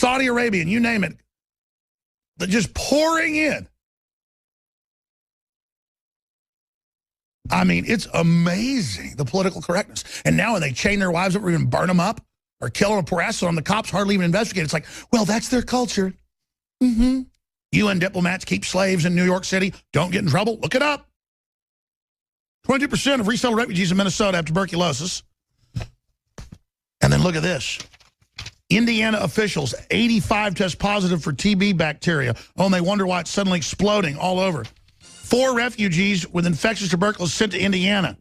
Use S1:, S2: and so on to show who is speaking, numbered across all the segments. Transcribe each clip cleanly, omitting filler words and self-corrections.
S1: Saudi Arabia, and you name it. They're just pouring in. I mean, it's amazing, the political correctness. And now when they chain their wives up or even burn them up or kill them or harass them, the cops hardly even investigate. It's like, well, that's their culture. UN diplomats keep slaves in New York City. Don't get in trouble. Look it up. 20% of resettled refugees in Minnesota have tuberculosis. And then look at this. Indiana officials, 85 test positive for TB bacteria. Oh, and they wonder why it's suddenly exploding all over. 4 refugees with infectious tuberculosis sent to Indiana.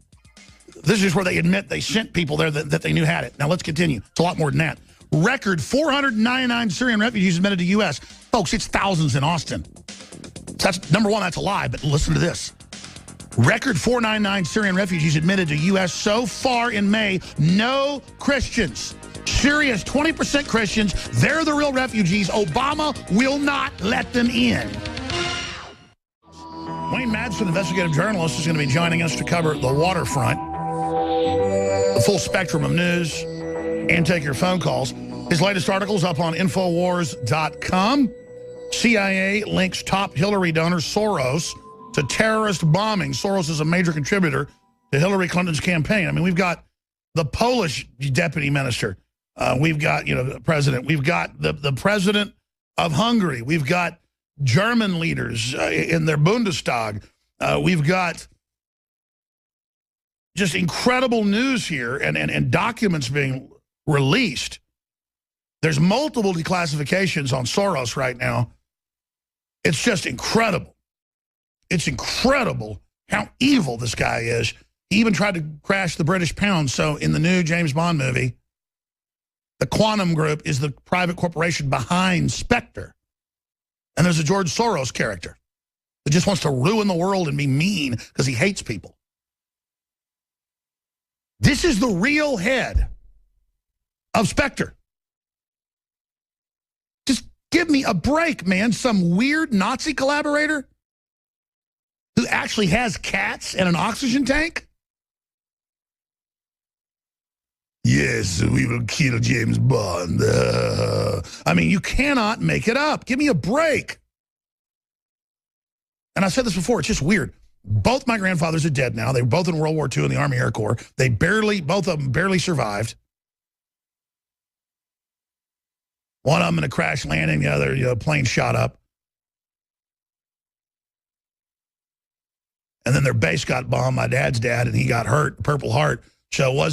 S1: This is where they admit they sent people there that they knew had it. Now, let's continue. It's a lot more than that. Record 499 Syrian refugees admitted to U.S. Folks, it's thousands in Austin. So that's, number one, that's a lie, but listen to this. Record 499 Syrian refugees admitted to U.S. so far in May. No Christians. Syria's 20% Christians. They're the real refugees. Obama will not let them in. Wayne Madsen, investigative journalist, is going to be joining us to cover the waterfront, the full spectrum of news, and take your phone calls. His latest article is up on Infowars.com. CIA links top Hillary donor Soros to terrorist bombing. Soros is a major contributor to Hillary Clinton's campaign. I mean, we've got the Polish deputy minister. We've got, the president. We've got the president of Hungary. We've got German leaders in their Bundestag. We've got just incredible news here and documents being released. There's multiple declassifications on Soros right now. It's just incredible. It's incredible how evil this guy is. He even tried to crash the British pound. So in the new James Bond movie, the Quantum Group is the private corporation behind Spectre. And there's a George Soros character that just wants to ruin the world and be mean because he hates people. This is the real head of Spectre. Just give me a break, man. Some weird Nazi collaborator who actually has cats and an oxygen tank? Yes, we will kill James Bond. I mean, you cannot make it up. Give me a break. And I said this before, it's just weird. Both my grandfathers are dead now. They were both in World War II in the Army Air Corps. Both of them barely survived. One of them in a crash landing, the other plane shot up. And then their base got bombed, my dad's dad, and he got hurt, Purple Heart. So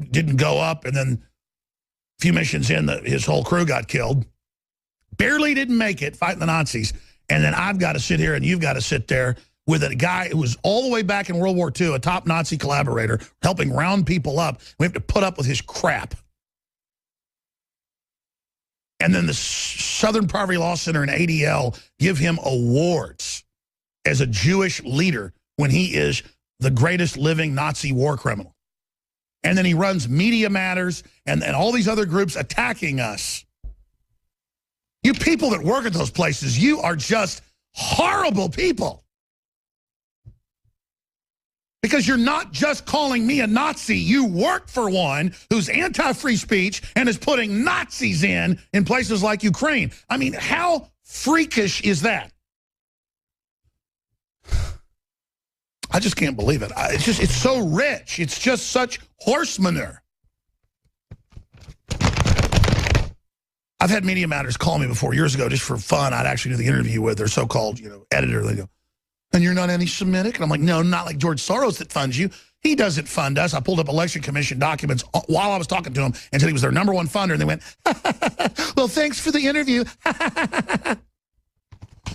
S1: didn't go up, and then a few missions in, his whole crew got killed. Barely didn't make it, fighting the Nazis. And then I've got to sit here, and you've got to sit there with a guy who was all the way back in World War II, a top Nazi collaborator, helping round people up. We have to put up with his crap. And then the Southern Poverty Law Center and ADL give him awards as a Jewish leader when he is the greatest living Nazi war criminal. And then he runs Media Matters and all these other groups attacking us. You people that work at those places, you are just horrible people. Because you're not just calling me a Nazi. You work for one who's anti-free speech and is putting Nazis in places like Ukraine. I mean, how freakish is that? I just can't believe it. It's so rich. It's just such horse manure. I've had Media Matters call me before years ago just for fun. I'd actually do the interview with their so-called, editor. They go, and you're not anti-Semitic? And I'm like, no, not like George Soros that funds you. He doesn't fund us. I pulled up Election Commission documents while I was talking to him and said he was their #1 funder. And they went, well, thanks for the interview. And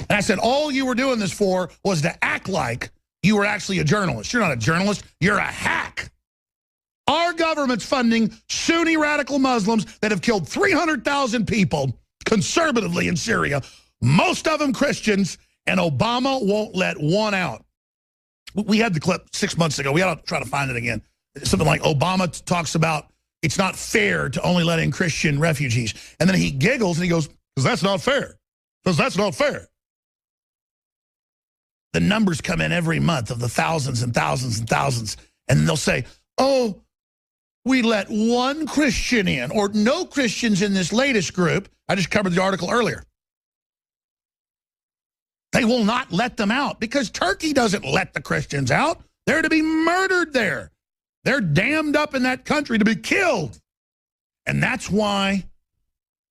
S1: I said, all you were doing this for was to act like you were actually a journalist. You're not a journalist. You're a hack. Our government's funding Sunni radical Muslims that have killed 300,000 people conservatively in Syria, most of them Christians, and Obama won't let one out. We had the clip 6 months ago. We ought to try to find it again. Something like Obama talks about it's not fair to only let in Christian refugees. And then he giggles and he goes, because that's not fair. Because that's not fair. The numbers come in every month of the thousands and thousands and thousands. And they'll say, oh, we let one Christian in, or no Christians in this latest group. I just covered the article earlier. They will not let them out because Turkey doesn't let the Christians out. They're to be murdered there. They're damned up in that country to be killed. And that's why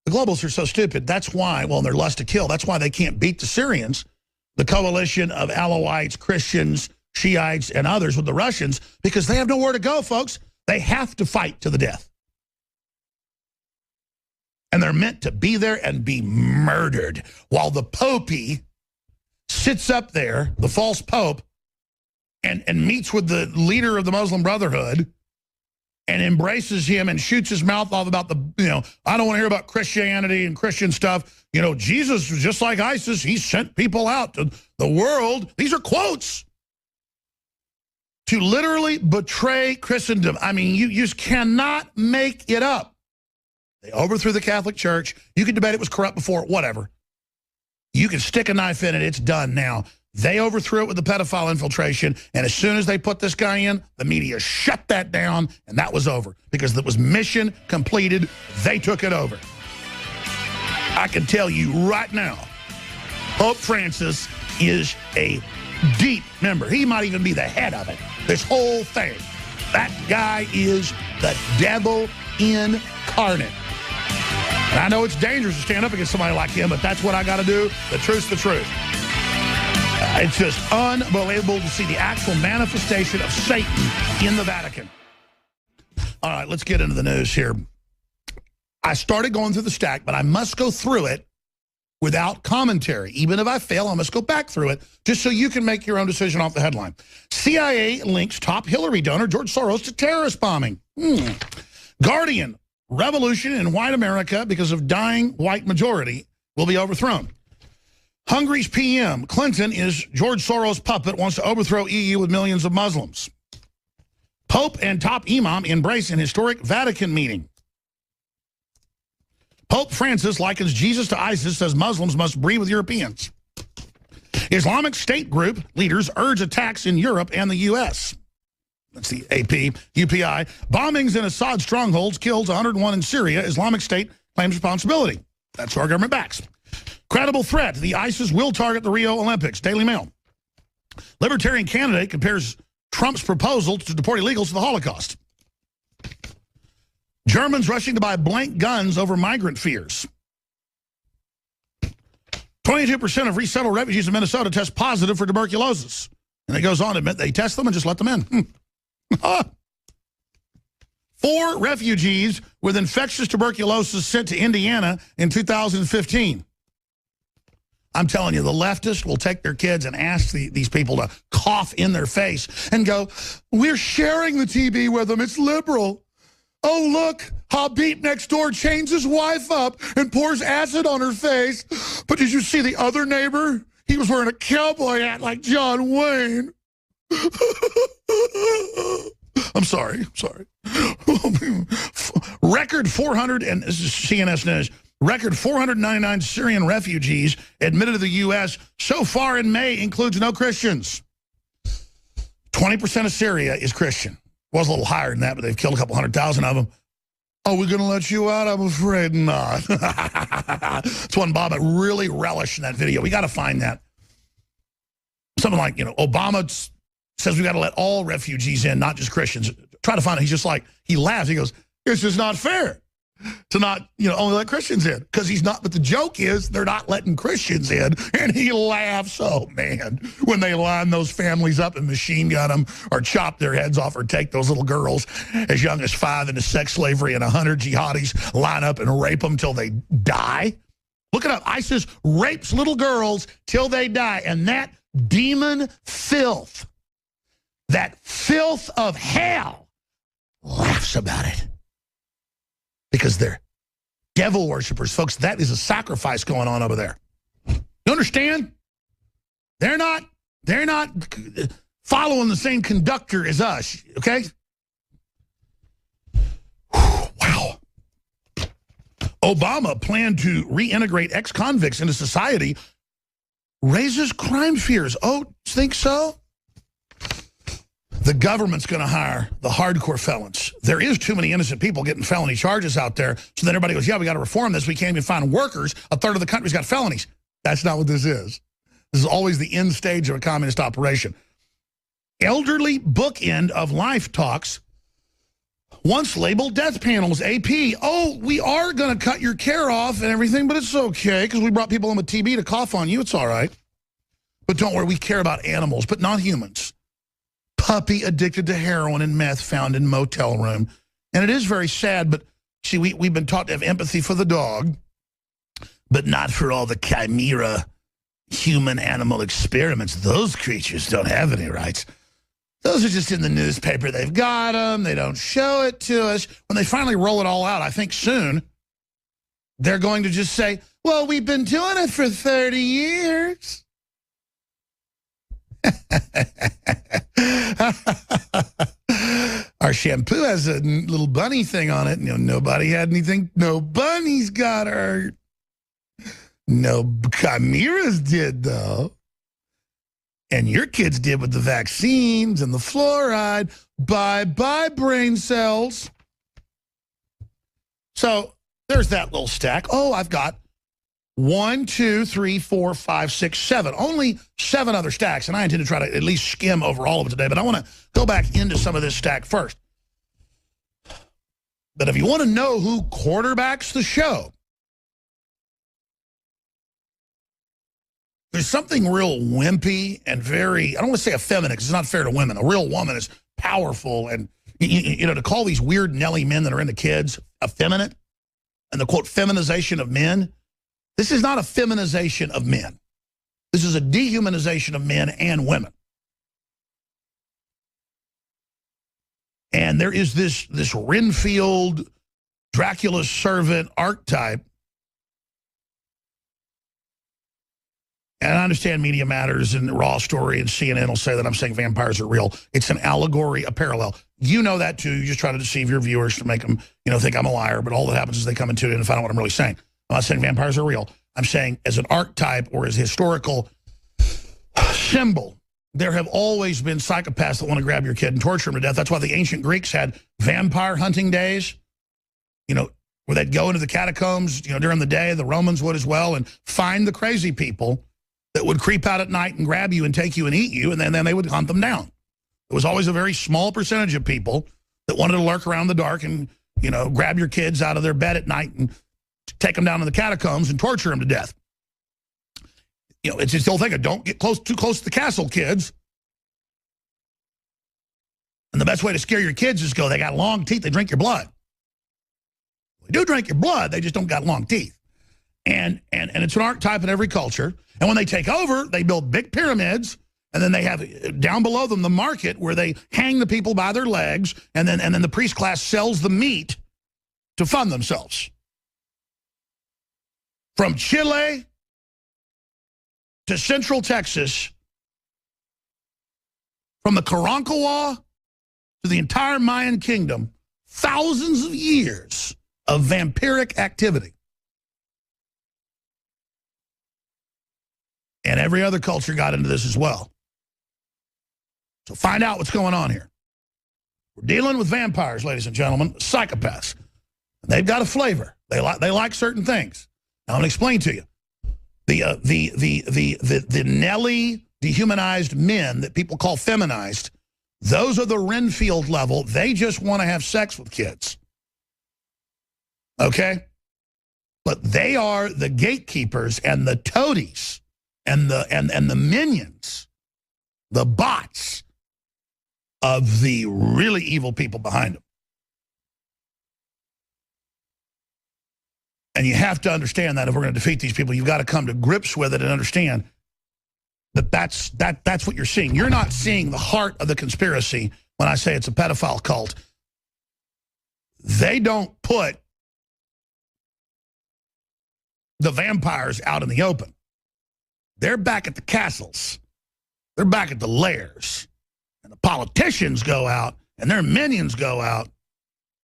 S1: the globalists are so stupid. That's why, well, in their lust to kill, that's why they can't beat the Syrians, the coalition of Alawites, Christians, Shiites, and others with the Russians, because they have nowhere to go, folks. They have to fight to the death. And they're meant to be there and be murdered while the Popey sits up there, the false Pope, and meets with the leader of the Muslim Brotherhood and embraces him and shoots his mouth off about the, I don't want to hear about Christianity and Christian stuff. Jesus was just like ISIS. He sent people out to the world. These are quotes. To literally betray Christendom. I mean, you just cannot make it up. They overthrew the Catholic Church. You can debate it was corrupt before, whatever. You can stick a knife in it. It's done now. They overthrew it with the pedophile infiltration, and as soon as they put this guy in, the media shut that down, and that was over. Because it was mission completed. They took it over. I can tell you right now, Pope Francis is a deep member. He might even be the head of it. This whole thing. That guy is the devil incarnate. And I know it's dangerous to stand up against somebody like him, but that's what I got to do. The truth's the truth. It's just unbelievable to see the actual manifestation of Satan in the Vatican. All right, let's get into the news here. I started going through the stack, but I must go through it without commentary. Even if I fail, I must go back through it just so you can make your own decision off the headline. CIA links top Hillary donor George Soros to terrorist bombing. Guardian, revolution in white America because of dying white majority will be overthrown. Hungary's PM, Clinton is George Soros' puppet, wants to overthrow EU with millions of Muslims. Pope and top imam embrace an historic Vatican meeting. Pope Francis likens Jesus to ISIS, says Muslims must breed with Europeans. Islamic State group leaders urge attacks in Europe and the U.S. That's the AP, UPI. Bombings in Assad strongholds kills 101 in Syria. Islamic State claims responsibility. That's who our government backs. Credible threat. The ISIS will target the Rio Olympics. Daily Mail. Libertarian candidate compares Trump's proposal to deport illegals to the Holocaust. Germans rushing to buy blank guns over migrant fears. 22% of resettled refugees in Minnesota test positive for tuberculosis. And it goes on to admit they test them and just let them in. 4 refugees with infectious tuberculosis sent to Indiana in 2015. I'm telling you, the leftists will take their kids and ask these people to cough in their face and go, we're sharing the TB with them. It's liberal. Oh, look, Habib next door chains his wife up and pours acid on her face. But did you see the other neighbor? He was wearing a cowboy hat like John Wayne. I'm sorry. Record 400, and this is CNS News, record 499 Syrian refugees admitted to the U.S. so far in May includes no Christians. 20% of Syria is Christian. Was a little higher than that, but they've killed a couple 100,000 of them. Are we going to let you out? I'm afraid not. That's one Bob really relished in that video. We got to find that. Something like, Obama says we got to let all refugees in, not just Christians. Try to find it. He's just like, he laughs. He goes, it's just not fair to not, only let Christians in. Because he's not, but the joke is they're not letting Christians in. And he laughs, oh man, when they line those families up and machine gun them or chop their heads off or take those little girls as young as 5 into sex slavery and 100 jihadis line up and rape them till they die. Look it up. ISIS rapes little girls till they die. And that demon filth, that filth of hell, laughs about it. Because they're devil worshipers, folks. That is a sacrifice going on over there. You understand? They're not following the same conductor as us, okay? Wow. Obama planned to reintegrate ex-convicts into society, raises crime fears. Oh, think so? The government's going to hire the hardcore felons. There is too many innocent people getting felony charges out there. So then everybody goes, yeah, we got to reform this. We can't even find workers. A third of the country's got felonies. That's not what this is. This is always the end stage of a communist operation. Elderly bookend of life talks, once labeled death panels, AP. Oh, we are going to cut your care off and everything, but it's okay because we brought people in with TB to cough on you. It's all right. But don't worry, we care about animals, but not humans. Puppy addicted to heroin and meth found in motel room. And it is very sad, but see, we've been taught to have empathy for the dog, but not for all the chimera human-animal experiments. Those creatures don't have any rights. Those are just in the newspaper. They've got them. They don't show it to us. When they finally roll it all out, I think soon, they're going to just say, well, we've been doing it for 30 years. Our shampoo has a little bunny thing on it. Nobody had anything. No bunnies got hurt. No chimeras did, though. And your kids did with the vaccines and the fluoride. Bye-bye, brain cells. So there's that little stack. Oh, I've got 1, 2, 3, 4, 5, 6, 7. Only 7 other stacks, and I intend to try to at least skim over all of it today, but I want to go back into some of this stack first. But if you want to know who quarterbacks the show, there's something real wimpy and very, I don't want to say effeminate because it's not fair to women. A real woman is powerful, and, to call these weird Nelly men that are into kids effeminate and the, quote, feminization of men, this is not a feminization of men. This is a dehumanization of men and women. And there is this Renfield, Dracula's servant archetype. And I understand Media Matters and Raw Story and CNN will say that I'm saying vampires are real. It's an allegory, a parallel. You know that too. You just try to deceive your viewers to make them, think I'm a liar. But all that happens is they come into it and find out what I'm really saying. I'm not saying vampires are real. I'm saying as an archetype or as a historical symbol, there have always been psychopaths that want to grab your kid and torture him to death. That's why the ancient Greeks had vampire hunting days, where they'd go into the catacombs, during the day. The Romans would as well, and find the crazy people that would creep out at night and grab you and take you and eat you, and then they would hunt them down. There was always a very small percentage of people that wanted to lurk around in the dark and, grab your kids out of their bed at night and take them down to the catacombs and torture them to death. It's just the whole thing of don't get too close to the castle, kids. And the best way to scare your kids is they got long teeth, they drink your blood. They do drink your blood, they just don't got long teeth. And it's an archetype in every culture. And when they take over, they build big pyramids, and then they have down below them the market where they hang the people by their legs, and then the priest class sells the meat to fund themselves. From Chile to Central Texas, from the Karankawa to the entire Mayan kingdom, thousands of years of vampiric activity. And every other culture got into this as well. So find out what's going on here. We're dealing with vampires, ladies and gentlemen, psychopaths. They've got a flavor. They like certain things. Now, I'm going to explain to you. The Nelly dehumanized men that people call feminized, those are the Renfield level. They just want to have sex with kids. Okay? But they are the gatekeepers and the toadies and the minions, the bots of the really evil people behind them. And you have to understand that if we're going to defeat these people, you've got to come to grips with it and understand that that's what you're seeing. You're not seeing the heart of the conspiracy when I say it's a pedophile cult. They don't put the vampires out in the open. They're back at the castles. They're back at the lairs. And the politicians go out, and their minions go out,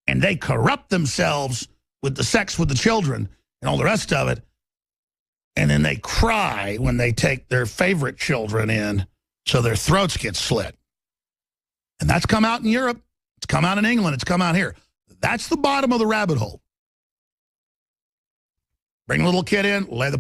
S1: and they corrupt themselves with the sex with the children and all the rest of it. And then they cry when they take their favorite children in so their throats get slit. And that's come out in Europe. It's come out in England. It's come out here. That's the bottom of the rabbit hole. Bring a little kid in, lay the